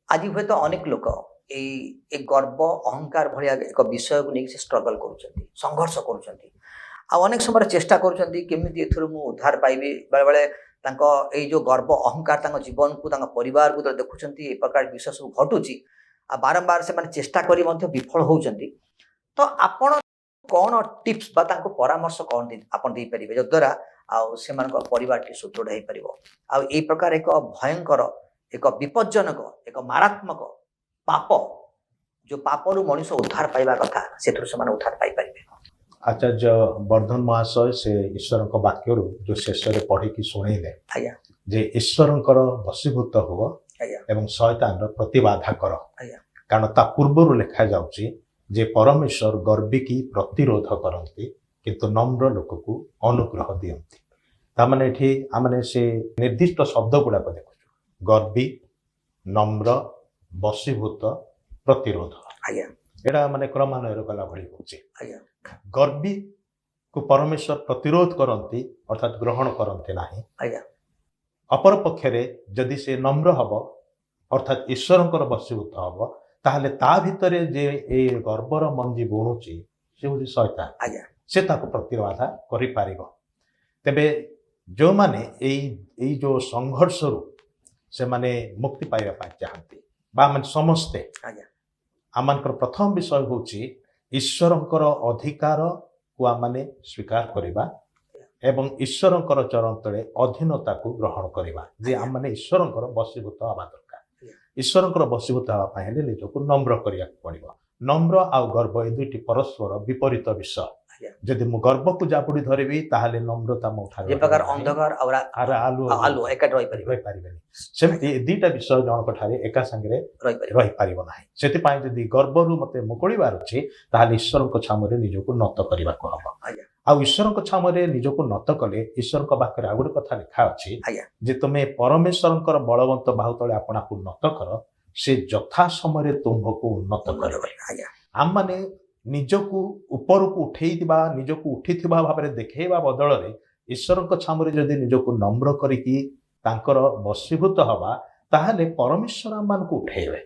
आज हुए तो अनेक लोक एक गर्व अहंकार भलिया एक विषय को नहीं स्ट्रगल करुछंती संघर्ष करुछंती अनेक समय चेष्टा करुछंती केमिति एथुर मु उद्धार पाइबी बेले बेले ତାଙ୍କ ଏଇ ଯୋଉ ଗର୍ବ ଅହଙ୍କାର ତାଙ୍କ ଜୀବନକୁ ତାଙ୍କ ପରିବାରକୁ ଯେତେବେଳେ ଦେଖୁଛନ୍ତି ଏ ପ୍ରକାର ବିଷୟ ସବୁ ଘଟୁଛି ଆଉ ବାରମ୍ବାର ସେମାନେ ଚେଷ୍ଟା କରି ମଧ୍ୟ ବିଫଳ ହଉଛନ୍ତି, ତ ଆପଣ କ'ଣ ଟିପ୍ସ ବା ତାଙ୍କୁ ପରାମର୍ଶ କ'ଣ ଆପଣ ଦେଇପାରିବେ ଯଦ୍ୱାରା ଆଉ ସେମାନଙ୍କ ପରିବାରଟି ସୁଦୃଢ଼ ହେଇପାରିବ ଆଉ ଏଇ ପ୍ରକାର ଏକ ଭୟଙ୍କର ଏକ ବିପଜ୍ଜନକ ଏକ ମାରାତ୍ମକ ପାପ ଯୋଉ ପାପରୁ ମଣିଷ ଉଦ୍ଧାର ପାଇବା କଥା ସେଥିରୁ ସେମାନେ ଉଦ୍ଧାର ପାଇପାରିବେ? ଆଚାର୍ଯ୍ୟ ବର୍ଦ୍ଧନ ମହାଶୟ ସେ ଈଶ୍ୱରଙ୍କ ବାକ୍ୟରୁ ଯୋଉ ଶେଷରେ ପଢିକି ଶୁଣେଇଲେ ଆଜ୍ଞା ଯେ ଈଶ୍ୱରଙ୍କର ବଶୀଭୂତ ହୁଅ ଆଜ୍ଞା ଏବଂ ଶୟତାନର ପ୍ରତିବାଧା କର, ଆଜ୍ଞା କାରଣ ତା ପୂର୍ବରୁ ଲେଖାଯାଉଛି ଯେ ପରମେଶ୍ୱର ଗର୍ବିକି ପ୍ରତିରୋଧ କରନ୍ତି କିନ୍ତୁ ନମ୍ର ଲୋକକୁ ଅନୁଗ୍ରହ ଦିଅନ୍ତି। ତାମାନେ ଏଠି ଆମେ ସେ ନିର୍ଦ୍ଦିଷ୍ଟ ଶବ୍ଦ ଗୁଡାକ ଦେଖୁଛୁ, ଗର୍ବୀ, ନମ୍ର, ବଶୀଭୂତ, ପ୍ରତିରୋଧ। ଆଜ୍ଞା ଏଇଟା ମାନେ କ୍ରମାନ୍ୱୟରେ ଗଲା ଭଳି ହଉଛି। ଆଜ୍ଞା ଗର୍ବୀ କୁ ପରମେଶ୍ୱର ପ୍ରତିରୋଧ କରନ୍ତି ଅର୍ଥାତ୍ ଗ୍ରହଣ କରନ୍ତି ନାହିଁ। ଆଜ୍ଞା ଅପର ପକ୍ଷରେ ଯଦି ସେ ନମ୍ର ହବ ଅର୍ଥାତ୍ ଈଶ୍ୱରଙ୍କର ବଶୀଭୂତ ହବ ତାହେଲେ ତା ଭିତରେ ଯେ ଏଇ ଗର୍ବର ମଞ୍ଜି ବୁଣୁଛି ସେ ହେଉଛି ଶୟତାନ। ଆଜ୍ଞା ସେ ତାକୁ ପ୍ରତିବାଧା କରିପାରିବ। ତେବେ ଯେଉଁମାନେ ଏଇ ଯୋଉ ସଂଘର୍ଷରୁ ସେମାନେ ମୁକ୍ତି ପାଇବା ପାଇଁ ଚାହାନ୍ତି ବା ଆମେ ସମସ୍ତେ ଆଜ୍ଞା ଆମମାନଙ୍କର ପ୍ରଥମ ବିଷୟ ହେଉଛି ଈଶ୍ୱରଙ୍କର ଅଧିକାରକୁ ଆମମାନେ ସ୍ୱୀକାର କରିବା ଏବଂ ଈଶ୍ୱରଙ୍କର ଚରଣ ତଳେ ଅଧୀନତାକୁ ଗ୍ରହଣ କରିବା ଯେ ଆମମାନେ ଈଶ୍ୱରଙ୍କର ବଶୀଭୂତ ହେବା ଦରକାର। ଈଶ୍ୱରଙ୍କର ବଶୀଭୂତ ହେବା ପାଇଁ ହେଲେ ନିଜକୁ ନମ୍ର କରିବାକୁ ପଡ଼ିବ। ନମ୍ର ଆଉ ଗର୍ବ ଏ ଦୁଇଟି ପରସ୍ପର ବିପରୀତ ବିଷୟ। ଯଦି ମୁଁ ଗର୍ବକୁ ଜାବୁଡ଼ି ଧରିବି ତାହେଲେ ନମ୍ରତା ମୋ ଠାରୁ ଯେ ପ୍ରକାର ଅନ୍ଧକାର ଆଲୁଅ ଏକାଠି ରହିପାରିବେନି। ସେମିତି ଏ ଦିଟା ବିଷୟ ଜଣଙ୍କ ଠାରେ ଏକା ସାଙ୍ଗରେ ରହିପାରିବ ନାହିଁ। ସେଥିପାଇଁ ଯଦି ଗର୍ବରୁ ମତେ ମୁକୁଳିବାର ଅଛି ତାହେଲେ ଈଶ୍ୱରଙ୍କ ଛାମୁରେ ନିଜକୁ ନତ କରିବାକୁ ହବ। ଆଉ ଈଶ୍ୱରଙ୍କ ଛାମୁରେ ନିଜକୁ ନତ କଲେ ଈଶ୍ୱରଙ୍କ ପାଖରେ ଆଉ ଗୋଟେ କଥା ଲେଖା ଅଛି ଯେ ତୁମେ ପରମେଶ୍ୱରଙ୍କର ବଳବନ୍ତ ବାହୁ ତଳେ ଆପଣାକୁ ନତ କର, ସେ ଯଥା ସମୟରେ ତୁମ୍ଭକୁ ଉନ୍ନତ କରିବେ। ଆମମାନେ ନିଜକୁ ଉପରକୁ ଉଠେଇଥିବା ନିଜକୁ ଉଠିଥିବା ଭାବରେ ଦେଖେଇବା ବଦଳରେ ଈଶ୍ୱରଙ୍କ ଛାମୁରେ ଯଦି ନିଜକୁ ନମ୍ର କରିକି ତାଙ୍କର ବଶୀଭୂତ ହବା ତାହେଲେ ପରମେଶ୍ୱର ଆମମାନଙ୍କୁ ଉଠେଇବେ।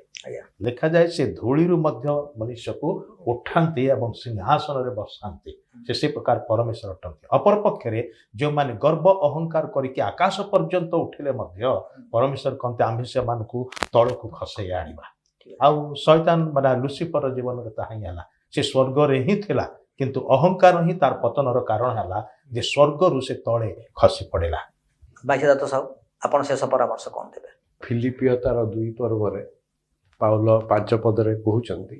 ଲେଖାଯାଏ ସେ ଧୂଳିରୁ ମଧ୍ୟ ମନୁଷ୍ୟକୁ ଉଠାନ୍ତି ଏବଂ ସିଂହାସନରେ ବସାନ୍ତି। ସେ ପ୍ରକାର ପରମେଶ୍ୱର ଅଟନ୍ତି। ଅପର ପକ୍ଷରେ ଯେଉଁମାନେ ଗର୍ବ ଅହଙ୍କାର କରିକି ଆକାଶ ପର୍ଯ୍ୟନ୍ତ ଉଠିଲେ ମଧ୍ୟ ପରମେଶ୍ୱର କହନ୍ତି ଆମ୍ଭେ ସେମାନଙ୍କୁ ତଳକୁ ଖସେଇ ଆଣିବା। ଆଉ ଶୟତାନ ମାନେ ଲୁସିଫର ଜୀବନରେ ତାହା ହିଁ ହେଲା। ସେ ସ୍ୱର୍ଗରେ ହିଁ ଥିଲା କିନ୍ତୁ ଅହଙ୍କାର ହିଁ ତାର ପତନର କାରଣ ହେଲା ଯେ ସ୍ୱର୍ଗରୁ ସେ ତଳେ ଖସି ପଡ଼ିଲା। ବାଇଶଦତ୍ତ ସାହୁ ଆପଣ ଶେଷ ପରାମର୍ଶ କ'ଣ ଦେବେ? ଫିଲିପିଓ ତାର 2 ପର୍ବରେ ପାଉଲ 5 ପଦରେ କହୁଛନ୍ତି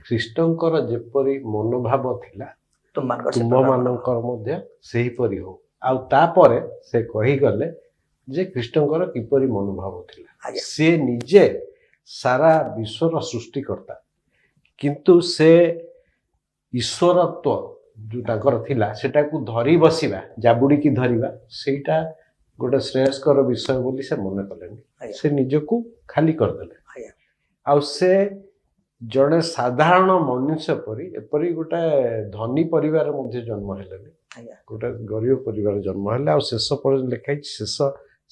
ଖ୍ରୀଷ୍ଟଙ୍କର ଯେପରି ମନୋଭାବ ଥିଲା ତୁମମାନଙ୍କର ମଧ୍ୟ ସେହିପରି ହଉ। ଆଉ ତାପରେ ସେ କହିଗଲେ ଯେ ଖ୍ରୀଷ୍ଟଙ୍କର କିପରି ମନୋଭାବ ଥିଲା। ସେ ନିଜେ ସାରା ବିଶ୍ୱର ସୃଷ୍ଟିକର୍ତ୍ତା କିନ୍ତୁ ସେ ଈଶ୍ୱରତ୍ୱ ଯୋଉ ତାଙ୍କର ଥିଲା ସେଟାକୁ ଧରି ବସିବା, ଜାବୁଡ଼ିକି ଧରିବା ସେଇଟା ଗୋଟେ ଶ୍ରେୟସ୍କର ବିଷୟ ବୋଲି ସେ ମନେ କଲେନି। ସେ ନିଜକୁ ଖାଲି କରିଦେଲେ। ଆଉ ସେ ଜଣେ ସାଧାରଣ ମନୁଷ୍ୟ ପରି ଏପରି ଗୋଟେ ଧନୀ ପରିବାର ମଧ୍ୟ ଜନ୍ମ ହେଲେନି, ଗୋଟେ ଗରିବ ପରିବାର ଜନ୍ମ ହେଲେ। ଆଉ ଶେଷ ପର୍ଯ୍ୟନ୍ତ ଲେଖା ହେଇଛି ଶେଷ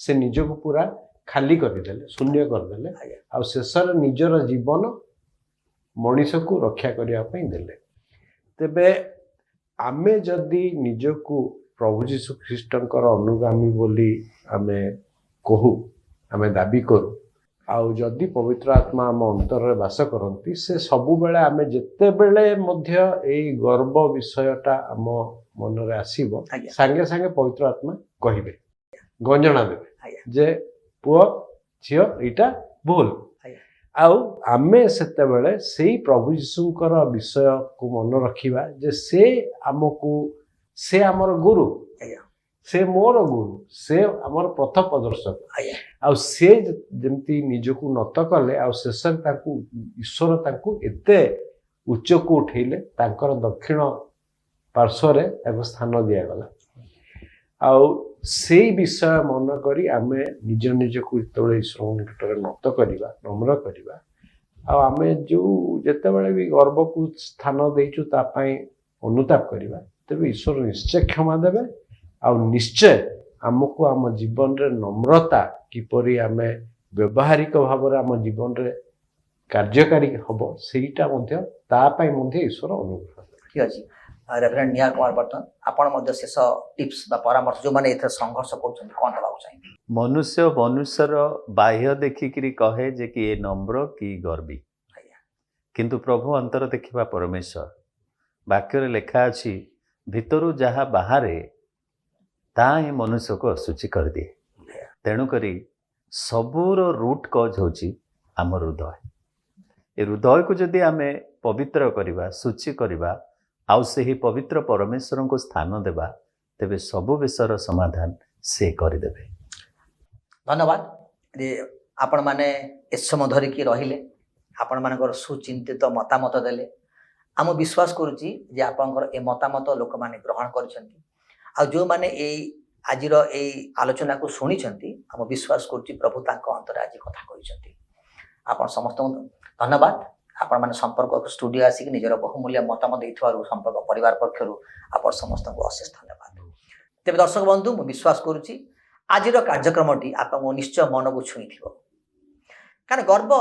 ସେ ନିଜକୁ ପୁରା ଖାଲି କରିଦେଲେ, ଶୂନ୍ୟ କରିଦେଲେ। ଆଉ ଶେଷରେ ନିଜର ଜୀବନ ମଣିଷକୁ ରକ୍ଷା କରିବା ପାଇଁ ଦେଲେ। ତେବେ ଆମେ ଯଦି ନିଜକୁ ପ୍ରଭୁ ଯୀଶୁ ଖ୍ରୀଷ୍ଟଙ୍କର ଅନୁଗାମୀ ବୋଲି ଆମେ କହୁ, ଆମେ ଦାବି କରୁ, ଆଉ ଯଦି ପବିତ୍ର ଆତ୍ମା ଆମ ଅନ୍ତରରେ ବାସ କରନ୍ତି ସେ ସବୁବେଳେ ଆମେ ଯେତେବେଳେ ମଧ୍ୟ ଏଇ ଗର୍ବ ବିଷୟଟା ଆମ ମନରେ ଆସିବ ସାଙ୍ଗେ ସାଙ୍ଗେ ପବିତ୍ର ଆତ୍ମା କହିବେ, ଗଞ୍ଜଣା ଦେବେ ଯେ ପୁଅ ଝିଅ ଏଇଟା ଭୁଲ। ଆଉ ଆମେ ସେତେବେଳେ ସେଇ ପ୍ରଭୁ ଯୀଶୁଙ୍କର ବିଷୟକୁ ମନେ ରଖିବା ଯେ ସେ ଆମର ଗୁରୁ, ସେ ମୋର ଗୁରୁ, ସେ ଆମର ପଥ ପ୍ରଦର୍ଶକ। ଆଉ ସେ ଯେମିତି ନିଜକୁ ନତ କଲେ ଆଉ ଶେଷରେ ତାଙ୍କୁ ଈଶ୍ୱର ତାଙ୍କୁ ଏତେ ଉଚ୍ଚକୁ ଉଠେଇଲେ ତାଙ୍କର ଦକ୍ଷିଣ ପାର୍ଶ୍ୱରେ ତାଙ୍କୁ ସ୍ଥାନ ଦିଆଗଲା। ଆଉ ସେଇ ବିଷୟ ମନେ କରି ଆମେ ନିଜକୁ ଯେତେବେଳେ ଈଶ୍ୱରଙ୍କ ନିକଟରେ ନତ କରିବା, ନମ୍ର କରିବା, ଆଉ ଆମେ ଯେତେବେଳେ ବି ଗର୍ବକୁ ସ୍ଥାନ ଦେଇଛୁ ତା ପାଇଁ ଅନୁତାପ କରିବା, ତେବେ ଈଶ୍ୱର ନିଶ୍ଚୟ କ୍ଷମା ଦେବେ। ଆଉ ନିଶ୍ଚୟ ଆମକୁ ଆମ ଜୀବନରେ ନମ୍ରତା କିପରି ଆମେ ବ୍ୟବହାରିକ ଭାବରେ ଆମ ଜୀବନରେ କାର୍ଯ୍ୟକାରୀ ହବ ସେଇଟା ମଧ୍ୟ ତା ପାଇଁ ମଧ୍ୟ ଈଶ୍ୱର ଅନୁଗ୍ରହ ଦେବେ। ଠିକ୍ ଅଛି। रेभरेंड निहाल कुमार बर्तन आपण शेष टिप्स परामर्श जो मैंने संघर्ष कर कौन देवा चाहिए? मनुष्य मनुष्यर बाह्य देखिकी कहे जे कि ये नम्र कि गर्वी, किंतु प्रभु अंतर देखिबा परमेश्वर। वाक्य लेखा अछि भितरु जहा बाहरे ता ही मनुष्य को अशुचि कर दिए। तेणुकरी सबूर रूट कज होची आम हृदय। ए हृदय को जदि आमे पवित्र करवा शुचि करवा आउ से ही पवित्र परमेश्वर को स्थान देवा तेबे सबु विषयर समाधान से करदेवे। धन्यवाद। आपण माने एस समय धरिकी रहिले आपण मानकर सुचिंतित मतामत देले आम विश्वास करुच्ची जे आपणकर ए मतामत लोक माने ग्रहण करछंती। आ जो माने ए आजिर ए आलोचना को शुणी आम विश्वास करुच्ची प्रभु तांको अंतरे आज कथा करिसंती। आपण समस्त धन्यवाद। आपण माने संपर्क स्टूडियो आसिक निजर बहुमूल्य मतामत देथिबारु संपर्क परिवार पक्षरु आपण समस्त को अशेष धन्यवाद। तेबे दर्शक बंधु मु विश्वास करुच्ची आजिर कार्यक्रमटी आपण निश्चय मन को छुई थिबो। कारण गर्व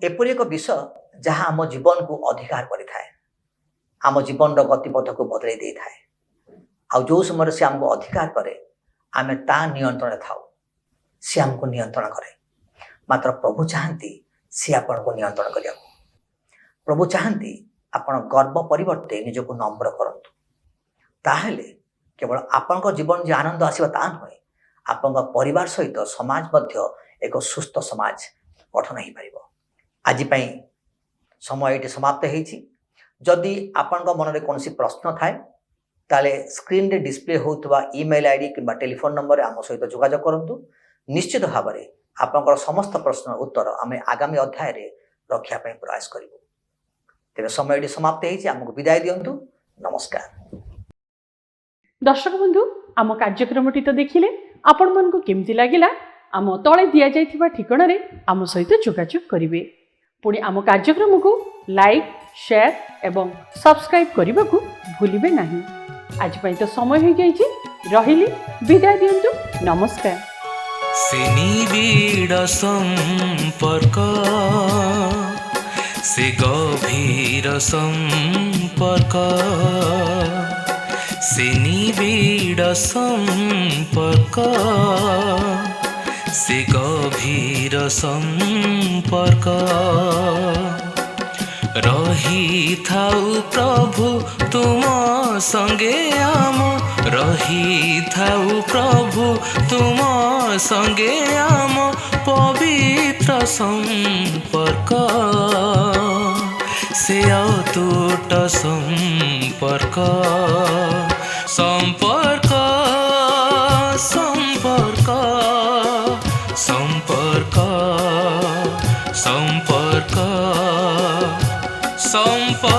एपरि एक विषय जहाँ आम जीवन को अधिकार करिथाए, आम जीवन गतिपथ को बदलाई दे थाए। आ जो समय से आमको अधिकार करे आमे ता नियंत्रण थाउ, से आमको नियंत्रण करे। मात्र प्रभु चाहती सी आपण को नियंत्रण करिया। प्रभु चाहती आपण गर्व परिवर्ते निजको नम्र करंतु। ताहेले केवल आपण जीवन जे आनंद आसीबा ता नहे, आपण परिवार सहित समाज मध्य एक सुस्थ समाज गठन हो पारिबो। आज पई समय एटी समाप्त होईछि। जदि आपण मन में कौन प्रश्न थाए ताले स्क्रीन रे डिस्प्ले होतबा ईमेल आईडी किंबा टेलीफोन नंबर आम सहित जोगाजोग करंतु। निश्चित भाव में आपंकर समस्त प्रश्न उत्तर आम आगामी अध्याय रे रखिया पई प्रयास करिबो। तेबे समय एटी समाप्त होईछि। आमको विदाय दियंतु। नमस्कार। दर्शक बंधु आम कार्यक्रमटी तो देखिले, आपण मन को केमती लागिला आम तले दिया जाइथिबा ठिकाना रे आम सहित जोगाजोग करिवे। पुणी आम कार्यक्रम को लाइक शेयर एवं सब्सक्राइब करने को भूलिबे नहीं। आज पई तो समय हो जाइछि, रहिली विदाय दियंतु। नमस्कार। से निबिड़ संपर्क से गभीर संपर्क से निबिड़ संपर्क से गभीर संपर्क रही थाउ प्रभु तुम संगे आम रही थाउ प्रभु तुम संगे आम पवित्र संपर्क से अतुट संपर्क संपर्क संपर्क संपर्क संपर्क संपर्क।